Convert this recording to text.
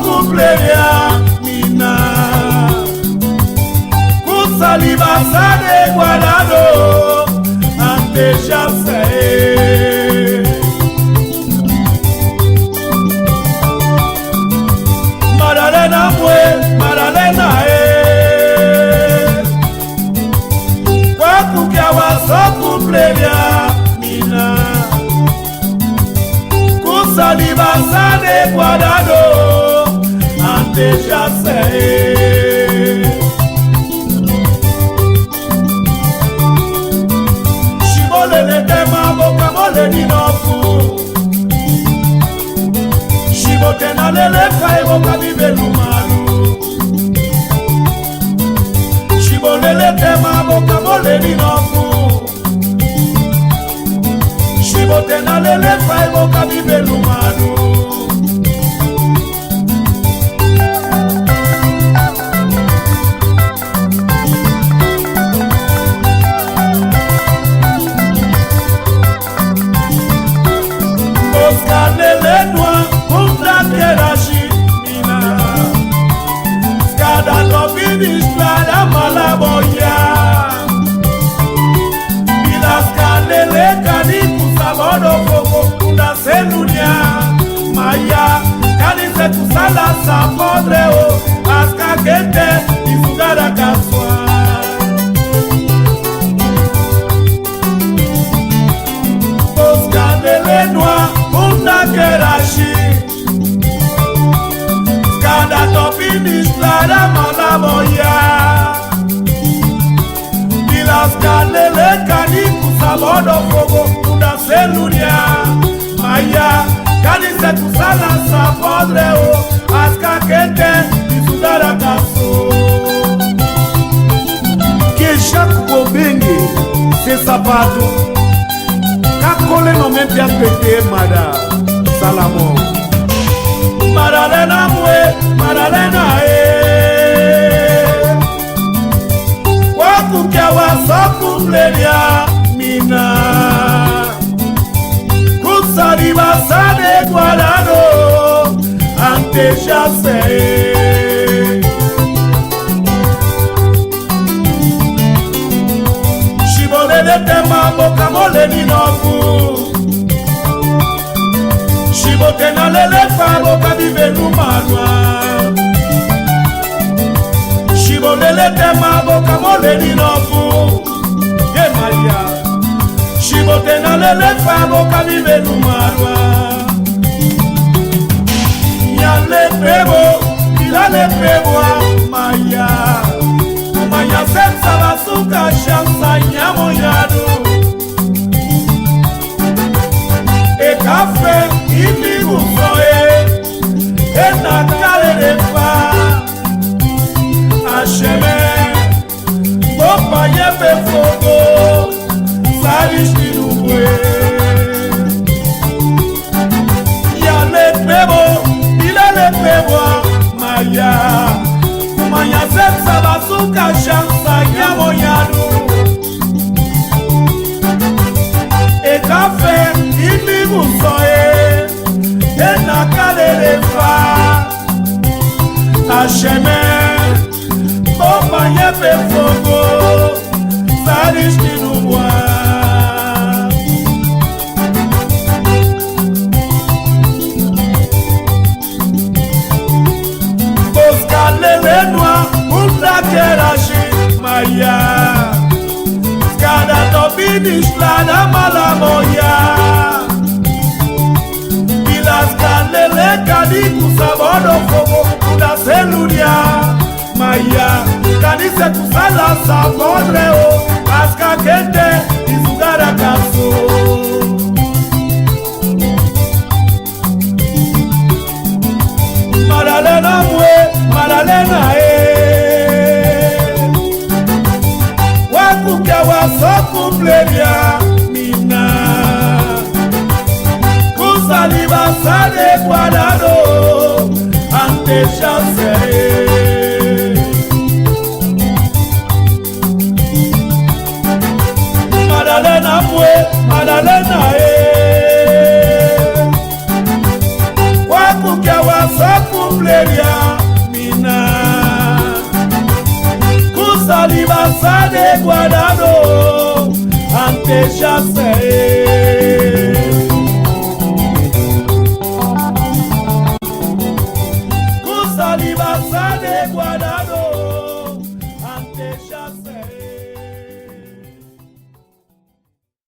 cumpleaños mina Kusaliba de guardado ante ya sé Maralena mue Maralena Kwaku kia waso cumpleaños mina Kusaliba de guardado ante ya sé Shimolele tema boka mole ni nofu Shibotena lele kai boka bibelu malu Shibolele tema boka mole ni nofu Shibotena lele kai boka bibelu malu Kusala sa podre o aska kete ifugara kaswa Oskandele noa unda kerashi Skada topini shlada malaboya Bilaskandele kani kusabodo fogo unda selunia Maya Kanise kusala sa podre o aska kete isudara kaso Kesha kubobenge se sapato Kakole no mempia pete mada Salamo Maralena mue Maralena Waku kia waso cumpleaños mina Kusaliba de guardado ante ya sé Shibolele tema boka mole ni nofu Shibotena lele fa boka bibelu manwa Shibolele tema boka mole ni nofu Ye Maria Shibotena lele fa boka bibelu manwa Yale pebo, ilale pebo maya Maya senza basuka shansa nyamo yado E kafe ili usoe E nakale refa Asheme Bopa yepe fogo Salish kinubwe Yale pebo Pewa maya Kumanya senza basuka shansa nyamo yadu E kafe ili musoe E nakale fa Asheme Boba yepe fogo Salish kinubwa Kerashi Maya Skada topini shlada malamoya Bilaskalele kadi kusabodo fogo kuda selunia Maya Kanise kusala sa podre o aska kente isugara kaso Maralena mwe Maralena waso cumpleaños mina Kusaliba de guardado ante ya sé Maralena mue Maralena Waku kia waso cumpleaños Valeria Mina Kusali Basade Guadano Ante Chase